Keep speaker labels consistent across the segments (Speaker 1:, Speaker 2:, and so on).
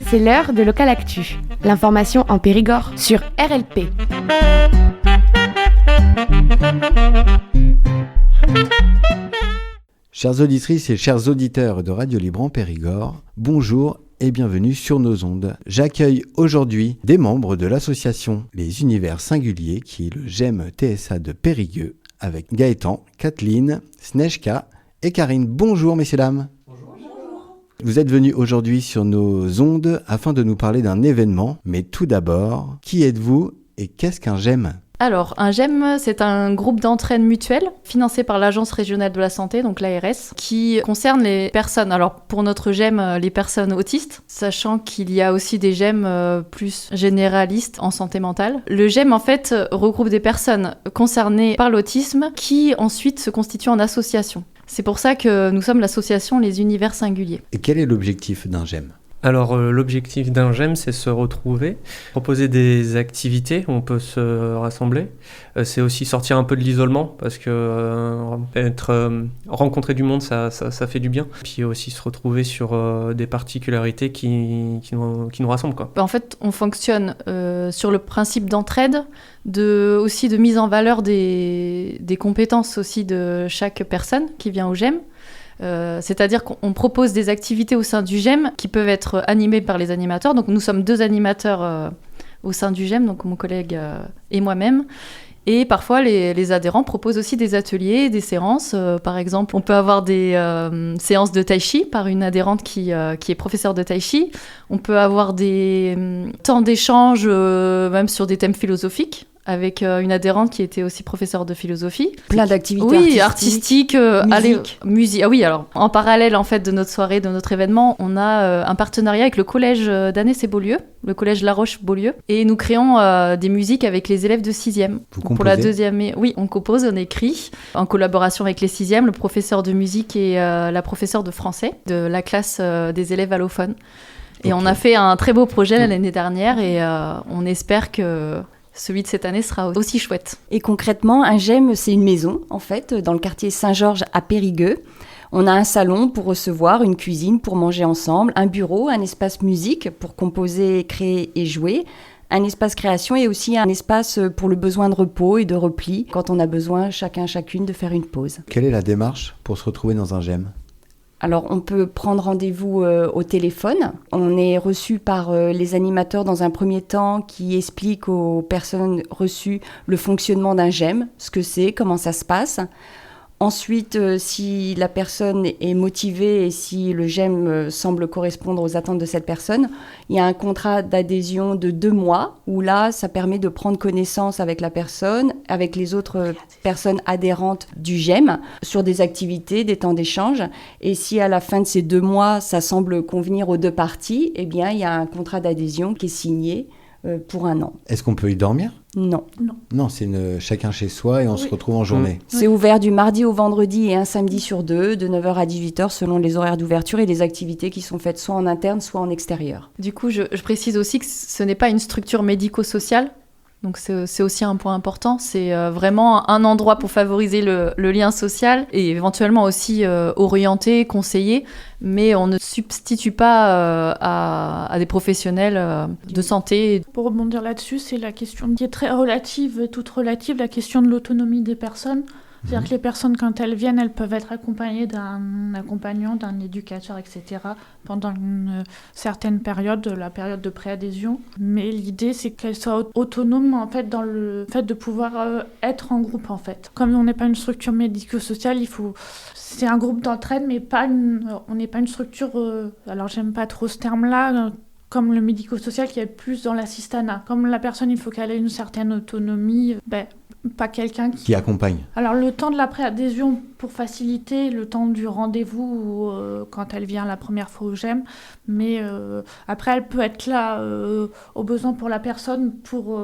Speaker 1: C'est l'heure de Local Actu, l'information en Périgord sur RLP.
Speaker 2: Chères auditrices et chers auditeurs de Radio Libre en Périgord, bonjour et bienvenue sur nos ondes. J'accueille aujourd'hui des membres de l'association Les Univers Singuliers qui est le GEM TSA de Périgueux avec Gaëtan, Kathleen, Snejka et Karine. Bonjour messieurs dames. Bonjour. Vous êtes venus aujourd'hui sur nos ondes afin de nous parler d'un événement, mais tout d'abord, qui êtes-vous et qu'est-ce qu'un GEM ?
Speaker 3: Alors, un GEM, c'est un groupe d'entraide mutuelle financé par l'Agence régionale de la santé, donc l'ARS, qui concerne les personnes, alors pour notre GEM, les personnes autistes, sachant qu'il y a aussi des GEM plus généralistes en santé mentale. Le GEM, en fait, regroupe des personnes concernées par l'autisme qui ensuite se constituent en association. C'est pour ça que nous sommes l'association Les Univers Singuliers.
Speaker 2: Et quel est l'objectif d'un GEM ?
Speaker 4: Alors l'objectif d'un GEM, c'est se retrouver, proposer des activités où on peut se rassembler. C'est aussi sortir un peu de l'isolement parce que rencontrer du monde, ça fait du bien. Puis aussi se retrouver sur des particularités qui nous rassemblent, quoi.
Speaker 3: En fait, on fonctionne sur le principe d'entraide, aussi de mise en valeur des compétences aussi de chaque personne qui vient au GEM. C'est-à-dire qu'on propose des activités au sein du GEM qui peuvent être animées par les animateurs. Donc nous sommes 2 animateurs au sein du GEM, donc mon collègue et moi-même. Et parfois, les adhérents proposent aussi des ateliers, des séances. Par exemple, on peut avoir des séances de tai chi par une adhérente qui est professeure de tai chi. On peut avoir des temps d'échange, même sur des thèmes philosophiques, avec une adhérente qui était aussi professeure de philosophie.
Speaker 5: Plein d'activités
Speaker 3: artistiques, musique. Ah oui, alors en parallèle en fait de notre soirée, de notre événement, on a un partenariat avec le collège d'Année-et-Beaulieu, le collège La Roche-Beaulieu, et nous créons des musiques avec les élèves de 6e.
Speaker 2: Vous composez ?
Speaker 3: Pour la 2e, oui, on compose, on écrit, en collaboration avec les 6e, le professeur de musique et la professeure de français de la classe des élèves allophones. Et on a fait un très beau projet l'année dernière et on espère que celui de cette année sera aussi chouette.
Speaker 5: Et concrètement, un GEM, c'est une maison, en fait, dans le quartier Saint-Georges à Périgueux. On a un salon pour recevoir, une cuisine pour manger ensemble, un bureau, un espace musique pour composer, créer et jouer, un espace création et aussi un espace pour le besoin de repos et de repli, quand on a besoin, chacune, de faire une pause.
Speaker 2: Quelle est la démarche pour se retrouver dans un GEM ?
Speaker 5: Alors, on peut prendre rendez-vous au téléphone. On est reçu par les animateurs dans un premier temps qui expliquent aux personnes reçues le fonctionnement d'un GEM, ce que c'est, comment ça se passe. Ensuite, si la personne est motivée et si le GEM semble correspondre aux attentes de cette personne, il y a un contrat d'adhésion de 2 mois où là, ça permet de prendre connaissance avec la personne, avec les autres personnes adhérentes du GEM sur des activités, des temps d'échange. Et si à la fin de ces 2 mois, ça semble convenir aux 2 parties, eh bien, il y a un contrat d'adhésion qui est signé pour 1 an.
Speaker 2: Est-ce qu'on peut y dormir ?
Speaker 5: Non.
Speaker 2: Non, c'est chacun chez soi et on se retrouve en journée.
Speaker 5: C'est ouvert du mardi au vendredi et un samedi sur 2, de 9h à 18h selon les horaires d'ouverture et les activités qui sont faites soit en interne, soit en extérieur.
Speaker 3: Du coup, je précise aussi que ce n'est pas une structure médico-sociale. Donc c'est aussi un point important, c'est vraiment un endroit pour favoriser le lien social et éventuellement aussi orienter, conseiller, mais on ne substitue pas à des professionnels de santé.
Speaker 6: Pour rebondir là-dessus, c'est la question qui est très relative, toute relative, la question de l'autonomie des personnes. C'est-à-dire que les personnes, quand elles viennent, elles peuvent être accompagnées d'un accompagnant, d'un éducateur, etc. pendant une certaine période, la période de préadhésion. Mais l'idée, c'est qu'elles soient autonomes, en fait, dans le fait de pouvoir être en groupe, en fait. Comme on n'est pas une structure médico-sociale, c'est un groupe d'entraide, mais on n'est pas une structure... alors, j'aime pas trop ce terme-là, comme le médico-social qui est plus dans l'assistanat. Comme la personne, il faut qu'elle ait une certaine autonomie, pas quelqu'un qui
Speaker 2: accompagne.
Speaker 6: Alors le temps de la préadhésion pour faciliter le temps du rendez-vous quand elle vient la première fois au GEM, mais après elle peut être là au besoin pour la personne pour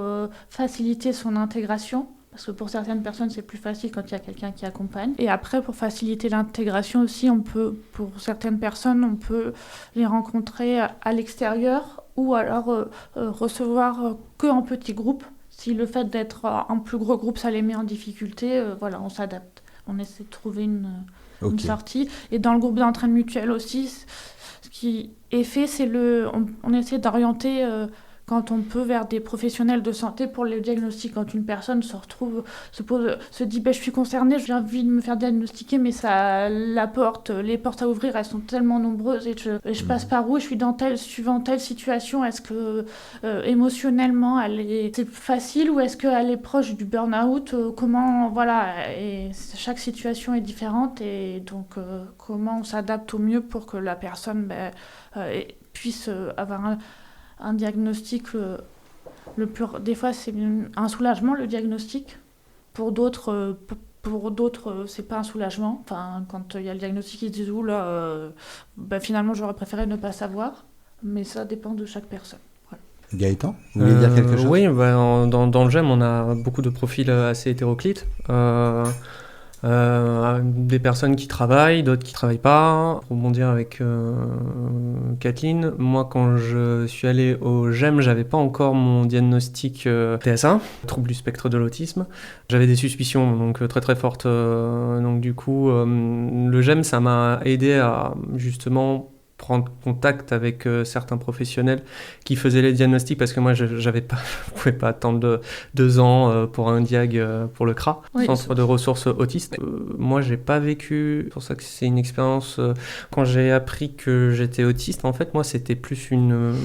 Speaker 6: faciliter son intégration. Parce que pour certaines personnes, c'est plus facile quand il y a quelqu'un qui accompagne. Et après, pour faciliter l'intégration aussi, pour certaines personnes, on peut les rencontrer à l'extérieur ou alors recevoir que en petits groupes. Si le fait d'être en plus gros groupe, ça les met en difficulté, on s'adapte. On essaie de trouver une sortie. Et dans le groupe d'entraide mutuelle aussi, ce qui est fait, c'est on essaie d'orienter quand on peut vers des professionnels de santé pour le diagnostic. Quand une personne se dit je suis concernée, j'ai envie de me faire diagnostiquer, mais les portes à ouvrir, elles sont tellement nombreuses et je passe par où, je suis suivant telle situation, est-ce que émotionnellement c'est facile ou est-ce qu'elle est proche du burn-out, et chaque situation est différente et donc comment on s'adapte au mieux pour que la personne puisse avoir un diagnostic des fois c'est un soulagement le diagnostic, pour d'autres c'est pas un soulagement, enfin quand il y a le diagnostic ils se disent finalement j'aurais préféré ne pas savoir, mais ça dépend de chaque personne.
Speaker 2: Gaëtan, vous voulez dire quelque chose?
Speaker 4: Oui, dans le GEM on a beaucoup de profils assez hétéroclites. Des personnes qui travaillent, d'autres qui travaillent pas. Pour rebondir avec Kathleen, moi quand je suis allé au GEM, j'avais pas encore mon diagnostic TSA, trouble du spectre de l'autisme. J'avais des suspicions donc très très fortes. Donc du coup, le GEM ça m'a aidé à justement prendre contact avec certains professionnels qui faisaient les diagnostics, parce que moi je pouvais pas attendre 2 ans pour un diag pour le CRA, Centre de ressources autistes. Moi j'ai pas vécu, c'est pour ça que c'est une expérience, quand j'ai appris que j'étais autiste, en fait moi c'était plus une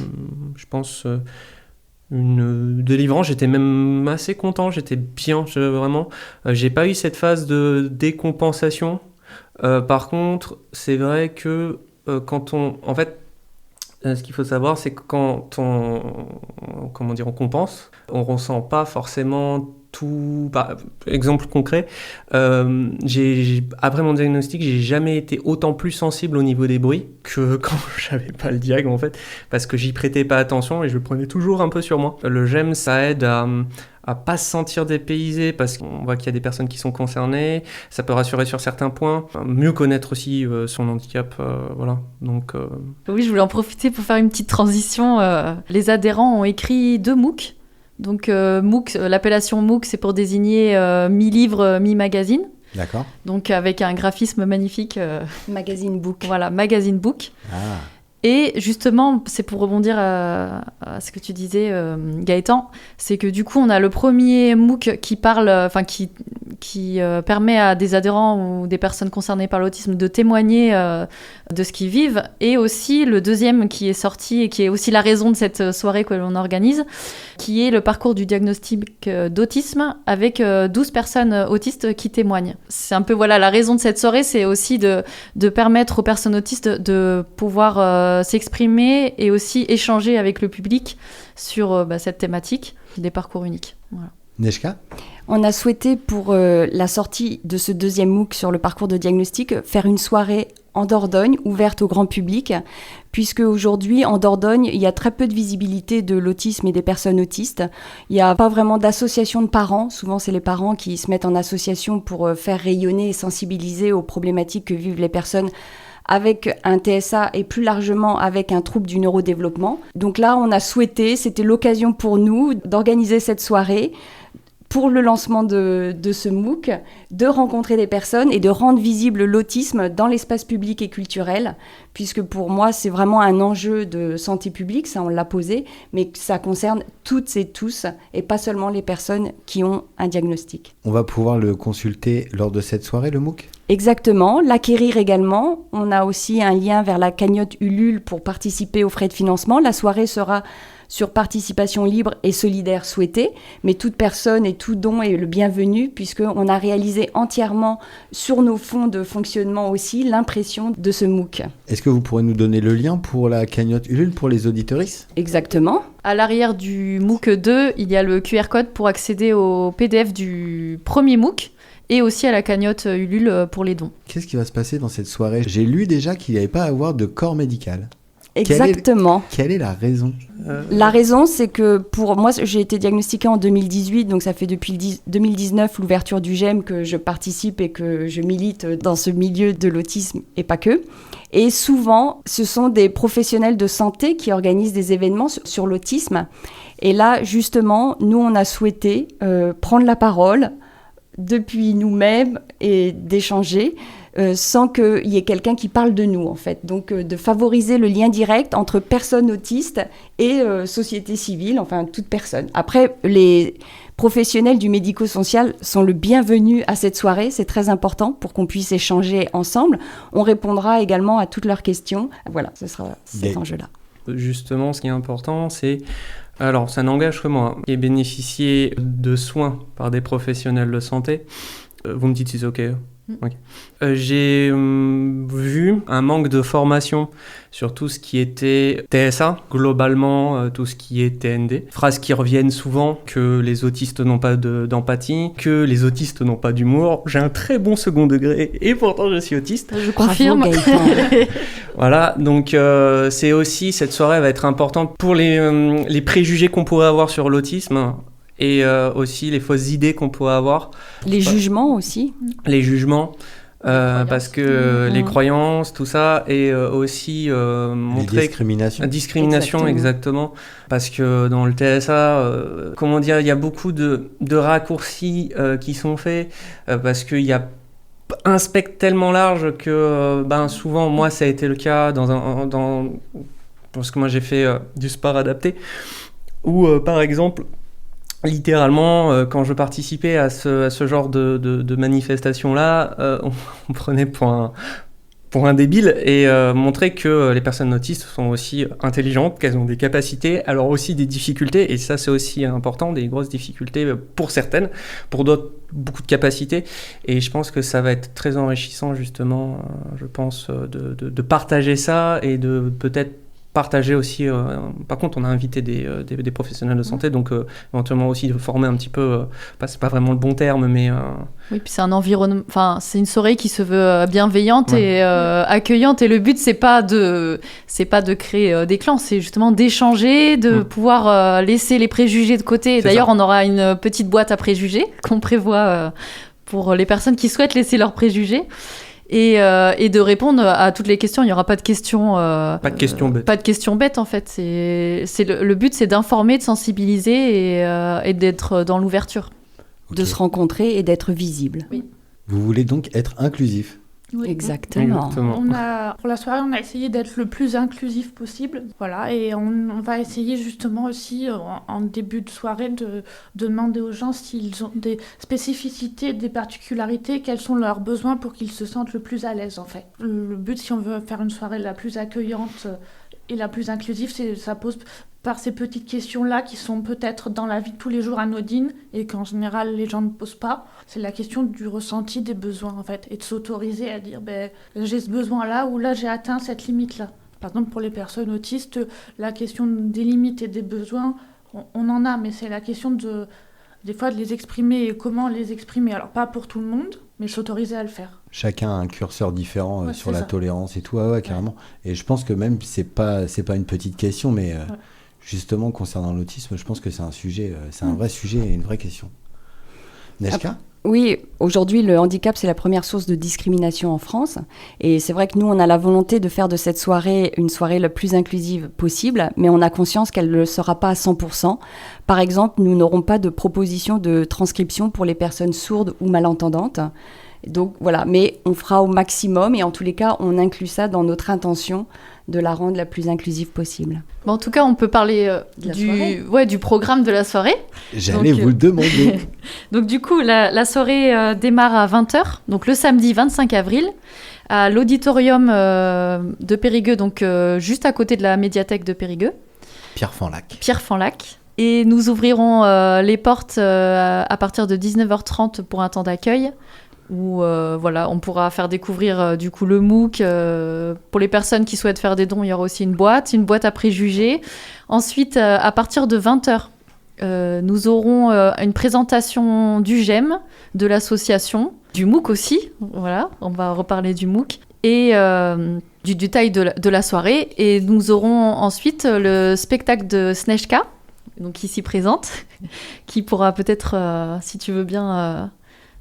Speaker 4: délivrance, j'étais même assez content, j'étais bien, vraiment, j'ai pas eu cette phase de décompensation. Par contre, c'est vrai que ce qu'il faut savoir, c'est que quand on compense, on ressent pas forcément tout. Exemple concret, après mon diagnostic, j'ai jamais été autant plus sensible au niveau des bruits que quand j'avais pas le diag, en fait, parce que j'y prêtais pas attention et je le prenais toujours un peu sur moi. Le GEM, ça aide à pas se sentir dépaysé, parce qu'on voit qu'il y a des personnes qui sont concernées, ça peut rassurer sur certains points, mieux connaître aussi son handicap, voilà. Donc,
Speaker 3: Oui, je voulais en profiter pour faire une petite transition. Les adhérents ont écrit 2 MOOC. Donc MOOC, l'appellation MOOC, c'est pour désigner mi-livre, mi-magazine.
Speaker 2: D'accord.
Speaker 3: Donc avec un graphisme magnifique.
Speaker 5: Magazine Book.
Speaker 3: Voilà, Magazine Book.
Speaker 2: Ah.
Speaker 3: Et justement, c'est pour rebondir à ce que tu disais, Gaëtan, c'est que du coup, on a le premier MOOC qui parle, qui permet à des adhérents ou des personnes concernées par l'autisme de témoigner de ce qu'ils vivent, et aussi le deuxième qui est sorti et qui est aussi la raison de cette soirée que l'on organise, qui est le parcours du diagnostic d'autisme avec 12 personnes autistes qui témoignent. C'est un peu, la raison de cette soirée, c'est aussi de permettre aux personnes autistes de pouvoir s'exprimer et aussi échanger avec le public sur cette thématique des parcours uniques. Voilà.
Speaker 2: Neshka ?
Speaker 5: On a souhaité, pour la sortie de ce deuxième MOOC sur le parcours de diagnostic, faire une soirée en Dordogne, ouverte au grand public, puisque aujourd'hui, en Dordogne, il y a très peu de visibilité de l'autisme et des personnes autistes. Il n'y a pas vraiment d'association de parents. Souvent, c'est les parents qui se mettent en association pour faire rayonner et sensibiliser aux problématiques que vivent les personnes avec un TSA et plus largement avec un trouble du neurodéveloppement. Donc là, on a souhaité, c'était l'occasion pour nous d'organiser cette soirée pour le lancement de ce MOOC, de rencontrer des personnes et de rendre visible l'autisme dans l'espace public et culturel, puisque pour moi, c'est vraiment un enjeu de santé publique, ça on l'a posé, mais ça concerne toutes et tous, et pas seulement les personnes qui ont un diagnostic.
Speaker 2: On va pouvoir le consulter lors de cette soirée, le MOOC ?
Speaker 5: Exactement, l'acquérir également. On a aussi un lien vers la cagnotte Ulule pour participer aux frais de financement. La soirée sera sur participation libre et solidaire souhaitée, mais toute personne et tout don est le bienvenu, puisqu'on a réalisé entièrement sur nos fonds de fonctionnement aussi l'impression de ce MOOC.
Speaker 2: Est-ce que vous pourrez nous donner le lien pour la cagnotte Ulule pour les auditeuristes ?
Speaker 5: Exactement.
Speaker 3: À l'arrière du MOOC 2, il y a le QR code pour accéder au PDF du premier MOOC, et aussi à la cagnotte Ulule pour les dons.
Speaker 2: Qu'est-ce qui va se passer dans cette soirée ? J'ai lu déjà qu'il n'y avait pas à avoir de corps médical.
Speaker 5: Exactement.
Speaker 2: Quelle est la raison ?
Speaker 5: La raison, c'est que pour moi, j'ai été diagnostiquée en 2018, donc ça fait depuis 2019 l'ouverture du GEM que je participe et que je milite dans ce milieu de l'autisme et pas que. Et souvent, ce sont des professionnels de santé qui organisent des événements sur l'autisme. Et là, justement, nous, on a souhaité prendre la parole depuis nous-mêmes et d'échanger sans qu'il y ait quelqu'un qui parle de nous, en fait. Donc, de favoriser le lien direct entre personnes autistes et société civile, enfin, toute personne. Après, les professionnels du médico-social sont le bienvenu à cette soirée. C'est très important pour qu'on puisse échanger ensemble. On répondra également à toutes leurs questions. Voilà, ce sera cet enjeu-là.
Speaker 4: Justement, ce qui est important, c'est... Alors, ça n'engage que moi, qui ai bénéficié de soins par des professionnels de santé. Vous me dites si c'est OK. Okay. J'ai vu un manque de formation sur tout ce qui était TSA, globalement tout ce qui est TND. Phrases qui reviennent souvent, que les autistes n'ont pas d'empathie, que les autistes n'ont pas d'humour. J'ai un très bon second degré et pourtant je suis autiste.
Speaker 3: Je confirme.
Speaker 4: Voilà, donc c'est aussi, cette soirée va être importante pour les préjugés qu'on pourrait avoir sur l'autisme. Et aussi les fausses idées qu'on pourrait avoir.
Speaker 5: Les jugements aussi.
Speaker 4: Les jugements, parce que les croyances, tout ça, et aussi montrer...
Speaker 2: Les discriminations.
Speaker 4: Discrimination, exactement. Parce que dans le TSA, comment dire, il y a beaucoup de raccourcis qui sont faits, parce qu'il y a un spectre tellement large que souvent, moi, ça a été le cas parce que moi, j'ai fait du sport adapté, où, par exemple... Littéralement, quand je participais à ce genre de manifestation-là, on me prenait pour un débile et montrer que les personnes autistes sont aussi intelligentes, qu'elles ont des capacités, alors aussi des difficultés, et ça c'est aussi important, des grosses difficultés pour certaines, pour d'autres beaucoup de capacités, et je pense que ça va être très enrichissant justement, je pense, de partager ça et de peut-être partager aussi, par contre on a invité des professionnels de santé, donc éventuellement aussi de former un petit peu, c'est pas vraiment le bon terme, mais...
Speaker 3: Oui, puis c'est un environnement, enfin c'est une soirée qui se veut bienveillante et accueillante, et le but c'est pas de créer des clans, c'est justement d'échanger, de pouvoir laisser les préjugés de côté, et d'ailleurs on aura une petite boîte à préjugés qu'on prévoit pour les personnes qui souhaitent laisser leurs préjugés. Et de répondre à toutes les questions. Il n'y aura pas de questions...
Speaker 4: pas de questions bêtes.
Speaker 3: Pas de questions bêtes, en fait. Le but, c'est d'informer, de sensibiliser et d'être dans l'ouverture.
Speaker 5: Okay. De se rencontrer et d'être visible.
Speaker 3: Oui.
Speaker 2: Vous voulez donc être inclusif ?
Speaker 6: Oui.
Speaker 5: Exactement.
Speaker 6: Pour la soirée, on a essayé d'être le plus inclusif possible. Voilà, et on va essayer justement aussi, en début de soirée, de demander aux gens s'ils ont des spécificités, des particularités, quels sont leurs besoins pour qu'ils se sentent le plus à l'aise, en fait. Le but, si on veut faire une soirée la plus accueillante et la plus inclusive, ça pose par ces petites questions-là qui sont peut-être dans la vie de tous les jours anodines et qu'en général les gens ne posent pas. C'est la question du ressenti des besoins en fait, et de s'autoriser à dire j'ai ce besoin-là ou là j'ai atteint cette limite-là. Par exemple pour les personnes autistes, la question des limites et des besoins, on en a, mais c'est la question des fois de les exprimer et comment les exprimer. Alors pas pour tout le monde, mais s'autoriser à le faire.
Speaker 2: Chacun a un curseur différent sur la tolérance et tout, carrément. Et je pense que même c'est pas une petite question, mais justement concernant l'autisme, je pense que c'est un sujet, c'est un vrai sujet et une vraie question. Neshka ?
Speaker 5: Oui, aujourd'hui, le handicap, c'est la première source de discrimination en France. Et c'est vrai que nous, on a la volonté de faire de cette soirée une soirée la plus inclusive possible, mais on a conscience qu'elle ne le sera pas à 100%. Par exemple, nous n'aurons pas de proposition de transcription pour les personnes sourdes ou malentendantes. Donc voilà, mais on fera au maximum et en tous les cas, on inclut ça dans notre intention de la rendre la plus inclusive possible.
Speaker 3: Bon, en tout cas, on peut parler du programme de la soirée.
Speaker 2: J'allais vous le demander.
Speaker 3: Donc du coup, la soirée démarre à 20h, donc le samedi 25 avril, à l'auditorium de Périgueux, donc juste à côté de la médiathèque de Périgueux.
Speaker 2: Pierre Fanlac.
Speaker 3: Et nous ouvrirons les portes à partir de 19h30 pour un temps d'accueil, où on pourra faire découvrir du coup le MOOC. Pour les personnes qui souhaitent faire des dons, il y aura aussi une boîte à préjugés. Ensuite, à partir de 20h, nous aurons une présentation du GEM, de l'association, du MOOC aussi. Voilà, on va reparler du MOOC. Et du détail de la soirée. Et nous aurons ensuite le spectacle de Snezhka, donc ici présente, qui pourra peut-être, si tu veux bien...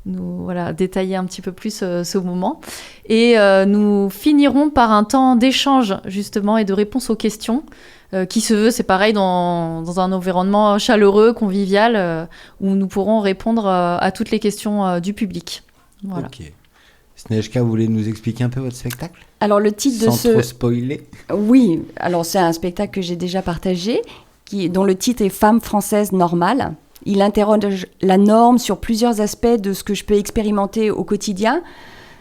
Speaker 3: nous détailler un petit peu plus ce moment. Et nous finirons par un temps d'échange, justement, et de réponse aux questions, qui se veut, c'est pareil, dans un environnement chaleureux, convivial, où nous pourrons répondre à toutes les questions du public. Voilà.
Speaker 2: Ok. Snežka, vous voulez nous expliquer un peu votre spectacle ?
Speaker 5: Alors le titre de
Speaker 2: Sans trop spoiler.
Speaker 5: Oui, alors c'est un spectacle que j'ai déjà partagé, dont le titre est « Femme française normale ». Il interroge la norme sur plusieurs aspects de ce que je peux expérimenter au quotidien.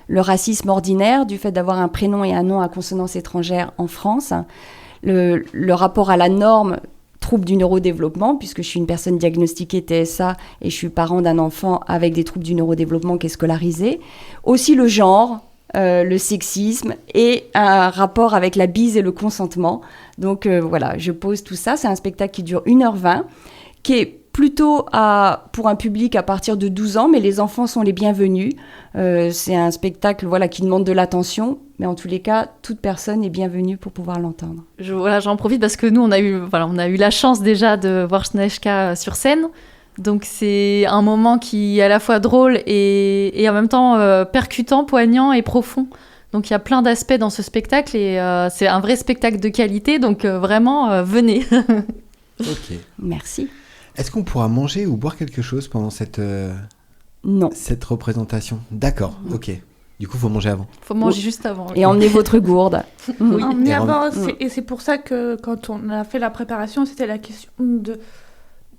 Speaker 5: Le racisme ordinaire, du fait d'avoir un prénom et un nom à consonance étrangère en France. Le rapport à la norme, trouble du neurodéveloppement, puisque je suis une personne diagnostiquée TSA et je suis parent d'un enfant avec des troubles du neurodéveloppement qui est scolarisé. Aussi le genre, le sexisme et un rapport avec la bise et le consentement. Donc voilà, je pose tout ça. C'est un spectacle qui dure 1h20, qui est plutôt pour un public à partir de 12 ans, mais les enfants sont les bienvenus. C'est un spectacle qui demande de l'attention, mais en tous les cas, toute personne est bienvenue pour pouvoir l'entendre.
Speaker 3: J'en profite parce que nous, on a eu la chance déjà de voir Snežka sur scène. Donc c'est un moment qui est à la fois drôle et en même temps percutant, poignant et profond. Donc il y a plein d'aspects dans ce spectacle et c'est un vrai spectacle de qualité, donc vraiment, venez.
Speaker 2: Ok.
Speaker 5: Merci.
Speaker 2: Est-ce qu'on pourra manger ou boire quelque chose pendant cette représentation ? D'accord, ok. Du coup, il faut manger avant.
Speaker 3: Il faut manger juste avant.
Speaker 5: Et emmenez votre gourde.
Speaker 6: Oui. Emmenez avant, et c'est pour ça que quand on a fait la préparation, c'était la question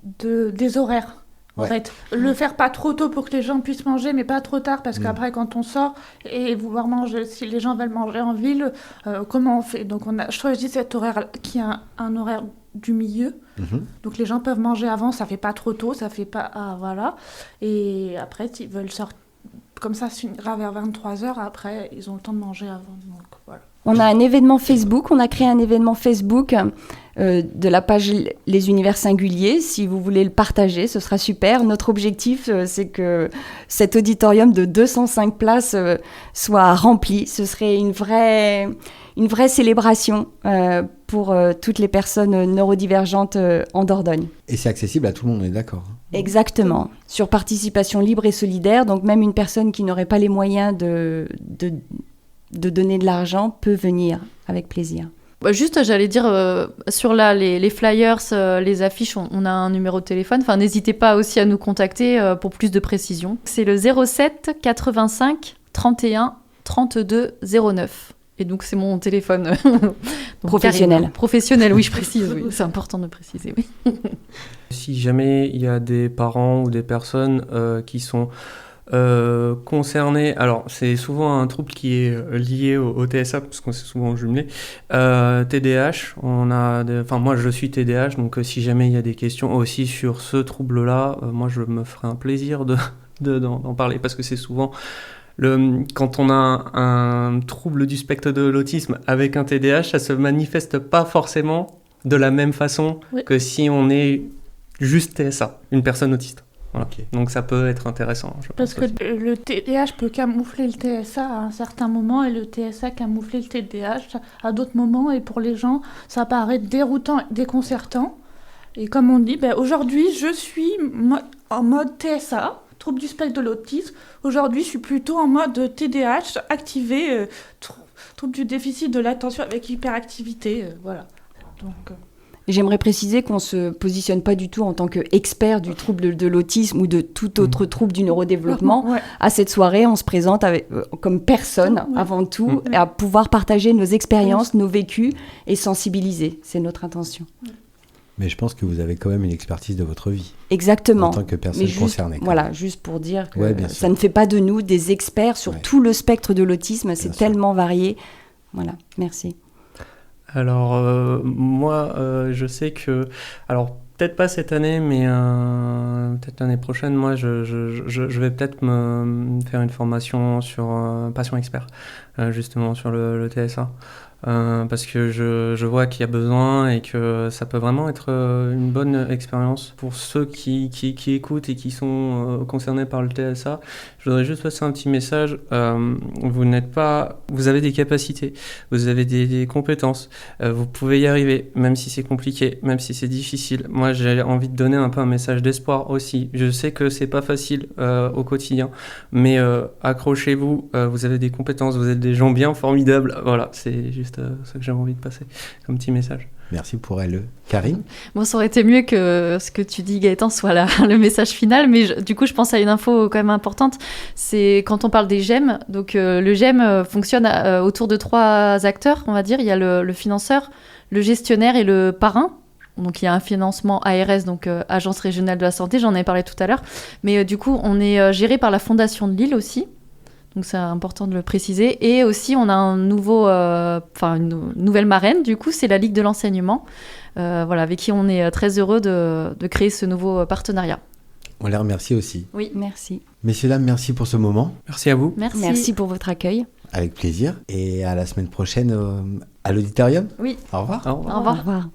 Speaker 6: des horaires.
Speaker 2: Ouais.
Speaker 6: En fait, le faire pas trop tôt pour que les gens puissent manger, mais pas trop tard, parce qu'après, quand on sort et vouloir manger, si les gens veulent manger en ville, comment on fait ? Donc, on a choisi cet horaire qui est un horaire du milieu. Donc, les gens peuvent manger avant, ça fait pas trop tôt, ça fait pas... voilà. Et après, s'ils veulent sortir comme ça, finira vers 23h, après, ils ont le temps de manger avant. Donc, voilà.
Speaker 5: On a un événement Facebook, on a créé un événement Facebook de la page Les Univers Singuliers. Si vous voulez le partager, ce sera super. Notre objectif, c'est que cet auditorium de 205 places soit rempli. Ce serait une vraie célébration pour toutes les personnes neurodivergentes en Dordogne.
Speaker 2: Et c'est accessible à tout le monde, on est d'accord ?
Speaker 5: Exactement. Sur participation libre et solidaire, donc même une personne qui n'aurait pas les moyens de donner de l'argent peut venir avec plaisir.
Speaker 3: Juste, j'allais dire, sur les flyers, les affiches, on a un numéro de téléphone. Enfin, n'hésitez pas aussi à nous contacter pour plus de précisions. C'est le 07 85 31 32 09. Et donc, c'est mon téléphone.
Speaker 5: Professionnel.
Speaker 3: Professionnel, oui, je précise. Oui. C'est important de préciser, oui.
Speaker 4: Si jamais il y a des parents ou des personnes qui sont concernés, alors c'est souvent un trouble qui est lié au TSA parce qu'on s'est souvent jumelé, TDAH, moi je suis TDAH, donc si jamais il y a des questions aussi sur ce trouble-là, moi je me ferai un plaisir d'en parler parce que c'est souvent quand on a un trouble du spectre de l'autisme avec un TDAH, ça se manifeste pas forcément de la même façon que si on est juste TSA, une personne autiste. Voilà. Okay. Donc ça peut être intéressant.
Speaker 6: Parce que le TDAH peut camoufler le TSA à un certain moment et le TSA camoufler le TDAH à d'autres moments. Et pour les gens, ça paraît déroutant, déconcertant. Et comme on dit, aujourd'hui, je suis en mode TSA, trouble du spectre de l'autisme. Aujourd'hui, je suis plutôt en mode TDAH, activé, trouble du déficit de l'attention avec hyperactivité. Voilà. Donc...
Speaker 5: J'aimerais préciser qu'on ne se positionne pas du tout en tant qu'expert du trouble de l'autisme ou de tout autre trouble du neurodéveloppement. Ouais. À cette soirée, on se présente comme personne, avant tout, et à pouvoir partager nos expériences, nos vécus et sensibiliser. C'est notre intention.
Speaker 2: Mais je pense que vous avez quand même une expertise de votre vie.
Speaker 5: Exactement.
Speaker 2: En tant que personne concernée.
Speaker 5: Voilà, juste pour dire que ça ne fait pas de nous des experts sur tout le spectre de l'autisme. C'est tellement varié. Voilà, merci.
Speaker 4: Alors, moi, je sais que... Alors, peut-être pas cette année, mais peut-être l'année prochaine, moi, je vais peut-être me faire une formation sur patient expert, justement, sur le TSA. Parce que je vois qu'il y a besoin et que ça peut vraiment être une bonne expérience pour ceux qui écoutent et qui sont concernés par le TSA. Je voudrais juste passer un petit message. Vous avez des capacités, vous avez des compétences, vous pouvez y arriver, même si c'est compliqué, même si c'est difficile. Moi, j'ai envie de donner un peu un message d'espoir aussi. Je sais que c'est pas facile au quotidien, mais accrochez-vous, vous avez des compétences, vous êtes des gens bien formidables. Voilà, c'est juste juste ça que j'avais envie de passer comme petit message.
Speaker 2: Merci pour elle. Karine?
Speaker 3: Bon, ça aurait été mieux que ce que tu dis, Gaëtan, soit le message final, mais du coup, je pense à une info quand même importante. C'est quand on parle des GEM, donc le GEM fonctionne autour de 3 acteurs, on va dire. Il y a le financeur, le gestionnaire et le parrain. Donc il y a un financement ARS, donc Agence régionale de la santé, j'en ai parlé tout à l'heure. Mais du coup, on est géré par la Fondation de Lille aussi. Donc c'est important de le préciser. Et aussi, on a une nouvelle marraine, du coup, c'est la Ligue de l'enseignement, avec qui on est très heureux de créer ce nouveau partenariat.
Speaker 2: On les remercie aussi.
Speaker 3: Oui,
Speaker 5: Merci.
Speaker 2: Messieurs, dames, merci pour ce moment.
Speaker 4: Merci à vous.
Speaker 3: merci.
Speaker 5: Merci pour votre accueil.
Speaker 2: Avec plaisir. Et à la semaine prochaine à l'auditorium.
Speaker 3: Oui.
Speaker 2: Au revoir.
Speaker 4: Au revoir.
Speaker 3: Au revoir.
Speaker 5: Au revoir.